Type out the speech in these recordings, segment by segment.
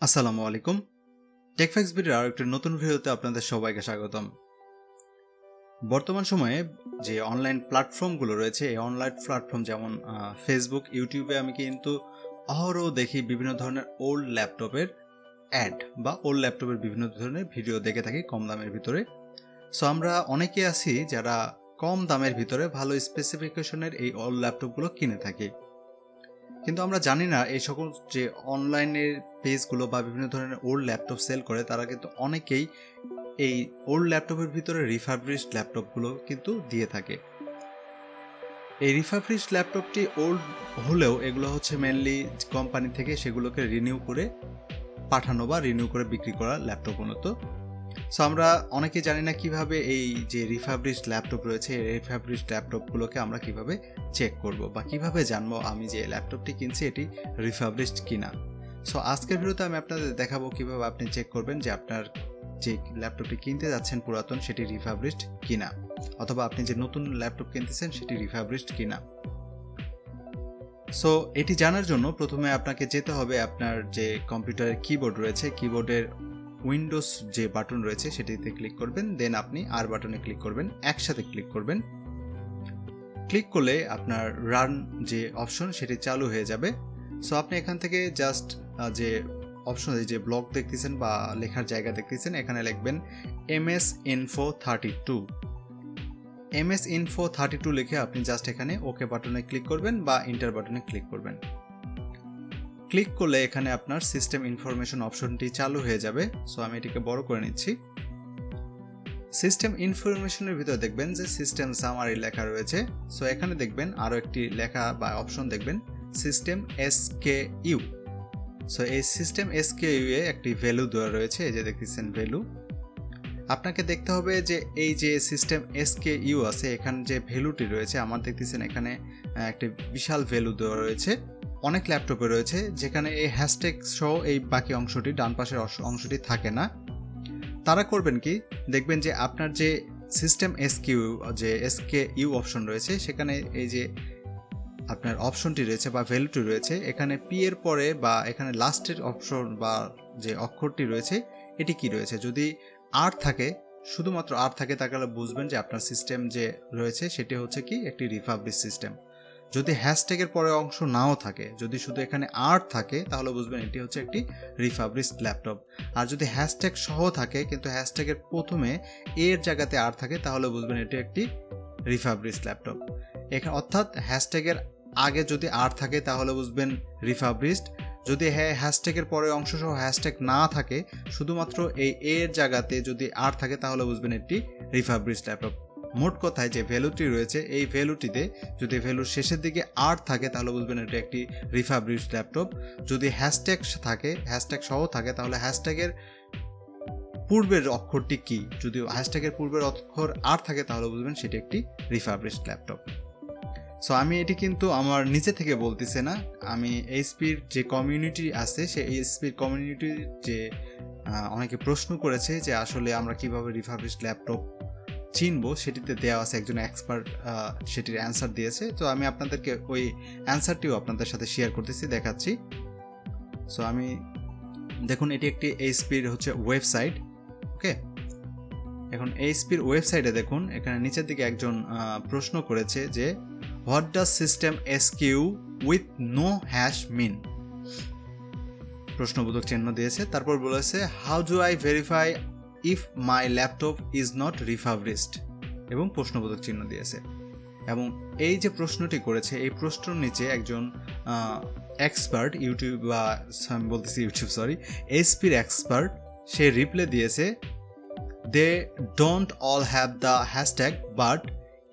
আসসালামু আলাইকুম। টেকফ্যাক্স ভিডিওর আরেকটি নতুন ভিডিওতে আপনাদের সবাইকে স্বাগতম। বর্তমান সময়ে যে অনলাইন প্ল্যাটফর্মগুলো রয়েছে, এই অনলাইন প্ল্যাটফর্ম যেমন ফেসবুক, ইউটিউবে আমি কিন্তু অহরহ দেখি বিভিন্ন ধরনের ওল্ড ল্যাপটপের অ্যাড বা ওল্ড ল্যাপটপের বিভিন্ন ধরনের ভিডিও দেখে থাকি কম দামের ভিতরে। সো আমরা অনেকে আছি যারা কম দামের ভিতরে ভালো স্পেসিফিকেশনের এই ওল্ড ল্যাপটপগুলো কিনে থাকি, কিন্তু আমরা জানি না এই সকল যে অনলাইনের পেজগুলো বা বিভিন্ন ধরনের ওল্ড ল্যাপটপ সেল করে তারা কিন্তু অনেকেই এই ওল্ড ল্যাপটপের ভিতরে রিফারবিশড ল্যাপটপগুলো কিন্তু দিয়ে থাকে। এই রিফারবিশড ল্যাপটপটি ওল্ড হলেও এগুলো হচ্ছে মেনলি কোম্পানি থেকে সেগুলোকে রিনিউ করে পাঠানো বা রিনিউ করে বিক্রি করা ল্যাপটপ মূলত। সো আমরা অনেকে জানি না কিভাবে এই যে রিফারবিশড ল্যাপটপ রয়েছে এই রিফারবিশড ল্যাপটপগুলোকে আমরা কিভাবে চেক করব বা কিভাবে জানবো আমি যে ল্যাপটপটি কিনছি এটি রিফারবিশড কিনা। সো আজকের ভিডিওতে আমি আপনাদের দেখাবো কিভাবে আপনি চেক করবেন যে আপনার যে ল্যাপটপটি কিনতে যাচ্ছেন পুরাতন সেটি রিফারবিশড কিনা, অথবা আপনি যে নতুন ল্যাপটপ কিনতেছেন সেটি রিফারবিশড কিনা। সো এটি জানার জন্য প্রথমে আপনাকে যেতে হবে আপনার যে কম্পিউটারের কিবোর্ড রয়েছে, কিবোর্ডের উইন্ডোজ যে বাটন রয়েছে সেটিতে ক্লিক করবেন, দেন আপনি আর বাটনে ক্লিক করবেন, একসাথে ক্লিক করবেন। ক্লিক করলে আপনার রান যে অপশন সেটি চালু হয়ে যাবে। সো আপনি এখান থেকে জাস্ট যে অপশন যে ব্লক দেখতেছেন বা লেখার জায়গা দেখতেছেন এখানে লিখবেন MS Info 32। MS Info 32 লিখে আপনি জাস্ট এখানে ওকে বাটনে ক্লিক করবেন বা ইন্টার বাটনে ক্লিক করবেন। ক্লিক করলে এখানে আপনার সিস্টেম ইনফরমেশন অপশনটি চালু হয়ে যাবে। সো আমি এটিকে বড় করে নিচ্ছি। সিস্টেম ইনফরমেশনের ভিতরে দেখবেন যে সিস্টেম সামারি লেখা রয়েছে। সো এখানে দেখবেন আরও একটি লেখা বা অপশন দেখবেন সিস্টেম SKU। সো এই সিস্টেম SKU এ একটি ভ্যালু দেওয়া রয়েছে, এই যে দেখতেছেন ভ্যালু। আপনাকে দেখতে হবে যে এই যে সিস্টেম SKU আছে এখানে যে ভ্যালুটি রয়েছে, আমার দেখতেছেন এখানে একটি বিশাল ভ্যালু দেওয়া রয়েছে। অনেক ল্যাপটপে রয়েছে যেখানে এই হ্যাশট্যাগ সহ এই বাকি অংশটি ডান পাশের অংশটি থাকে না। তারা করবেন কি, দেখবেন যে আপনার যে সিস্টেম SKU অপশন রয়েছে সেখানে এই যে আপনার অপশনটি রয়েছে বা ভ্যালুটি রয়েছে এখানে পি এর পরে বা এখানে লাস্টের অপশন বা যে অক্ষরটি রয়েছে এটি কি রয়েছে। যদি আর থাকে, শুধুমাত্র আর থাকে, তাহলে বুঝবেন যে আপনার সিস্টেম যে রয়েছে সেটি হচ্ছে কি একটি রিফারবিশড সিস্টেম। যদি হ্যাশট্যাগের পরে অংশ নাও থাকে, যদি শুধু এখানে আর থাকে, তাহলে বুঝবেন এটি হচ্ছে একটি রিফারবিশড ল্যাপটপ। আর যদি হ্যাশট্যাগ সহ থাকে কিন্তু হ্যাশট্যাগের প্রথমে এর জায়গাতে আর থাকে, তাহলে বুঝবেন এটি একটি রিফারবিশড ল্যাপটপ। এখানে অর্থাৎ হ্যাশট্যাগের আগে যদি আর থাকে তাহলে বুঝবেন রিফারবিশড। যদি হ্যাশট্যাগের পরে অংশ সহ হ্যাশট্যাগ না থাকে, শুধুমাত্র এই এর জায়গাতে যদি আর থাকে, তাহলে বুঝবেন এটি রিফারবিশড ল্যাপটপ। মোট কথায় যে ভ্যালুটি রয়েছে এই ভ্যালুটিতে যদি ভ্যালুর শেষের দিকে আর থাকে তাহলে বুঝবেন এটি একটি রিফারবিশড ল্যাপটপ। যদি হ্যাশট্যাগ থাকে, হ্যাশট্যাগ সহ থাকে, তাহলে হ্যাশট্যাগের পূর্বের অক্ষরটি কি, যদি হ্যাশট্যাগের পূর্বের অক্ষর আর থাকে তাহলে বুঝবেন সেটি একটি রিফারবিশড ল্যাপটপ। সো আমি এটি কিন্তু আমার নিচে থেকে বলতেছি না, আমি এইচপির যে কমিউনিটি আছে সেই এইচপির কমিউনিটির যে অনেকে প্রশ্ন করেছে যে আসলে আমরা কিভাবে রিফারবিশড ল্যাপটপ চিনবো, সেটিতে দেওয়া আছে একজন এক্সপার্ট সেটির অ্যান্সার দিয়েছে। তো আমি আপনাদেরকে ওই অ্যান্সারটিও আপনাদের সাথে শেয়ার করতেছি, দেখাচ্ছি। সো আমি দেখুন এটি একটি এইচপির হচ্ছে ওয়েবসাইট। ওকে, এখন এইচপির ওয়েবসাইটে দেখুন এখানে নিচের দিকে একজন প্রশ্ন করেছে যে what does system SKU with no hash mean, প্রশ্নবোধক চিহ্ন দিয়েছে। তারপর বলেছে how do I verify if my laptop is not refurbished, এবং প্রশ্নবোধক চিহ্ন দিয়েছে। এবং এই যে প্রশ্নটি করেছে এই প্রশ্নের নিচে একজন এক্সপার্ট এইচপির এক্সপার্ট সে রিপ্লাই দিয়েছে they don't all have the hashtag but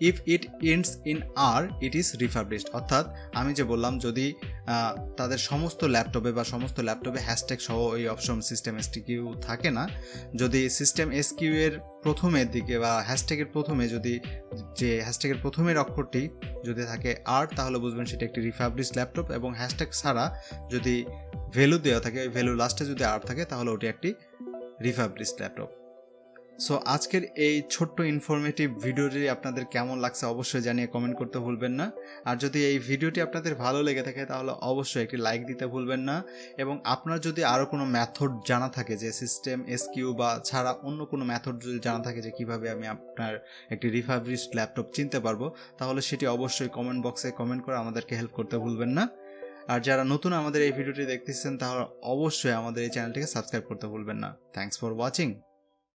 if it ends in R it is refurbished. অর্থাৎ আমি যে বললাম যদি তাদের সমস্ত ল্যাপটপে হ্যাশট্যাগ সহ এই অপশন সিস্টেম SKU থাকে না, যদি সিস্টেম SKU এর প্রথমের দিকে বা হ্যাশট্যাগের প্রথমে যদি যে হ্যাশট্যাগের প্রথমের অক্ষরটি যদি থাকে আর, তাহলে বুঝবেন সেটা একটি রিফারবিশড ল্যাপটপ। এবং হ্যাশট্যাগ ছাড়া যদি ভ্যালু দেওয়া থাকে, ওই ভ্যালু লাস্টে যদি আর থাকে, তাহলে ওটি একটি রিফারবিশড ল্যাপটপ। সো আজকের এই ছোট্ট ইনফরমেটিভ ভিডিওটি আপনাদের কেমন লাগছে অবশ্যই জানিয়ে কমেন্ট করতে ভুলবেন না। আর যদি এই ভিডিওটি আপনাদের ভালো লেগে থাকে তাহলে অবশ্যই একটি লাইক দিতে ভুলবেন না। এবং আপনার যদি আরও কোনো মেথড জানা থাকে যে সিস্টেম এসকিউ বা ছাড়া অন্য কোনো মেথড যদি জানা থাকে যে কীভাবে আমি আপনার একটি রিফারবিশড ল্যাপটপ চিনতে পারবো, তাহলে সেটি অবশ্যই কমেন্ট বক্সে কমেন্ট করে আমাদেরকে হেল্প করতে ভুলবেন না। আর যারা নতুন আমাদের এই ভিডিওটি দেখতেছেন তাহলে অবশ্যই আমাদের এই চ্যানেলটিকে সাবস্ক্রাইব করতে ভুলবেন না। Thanks for watching.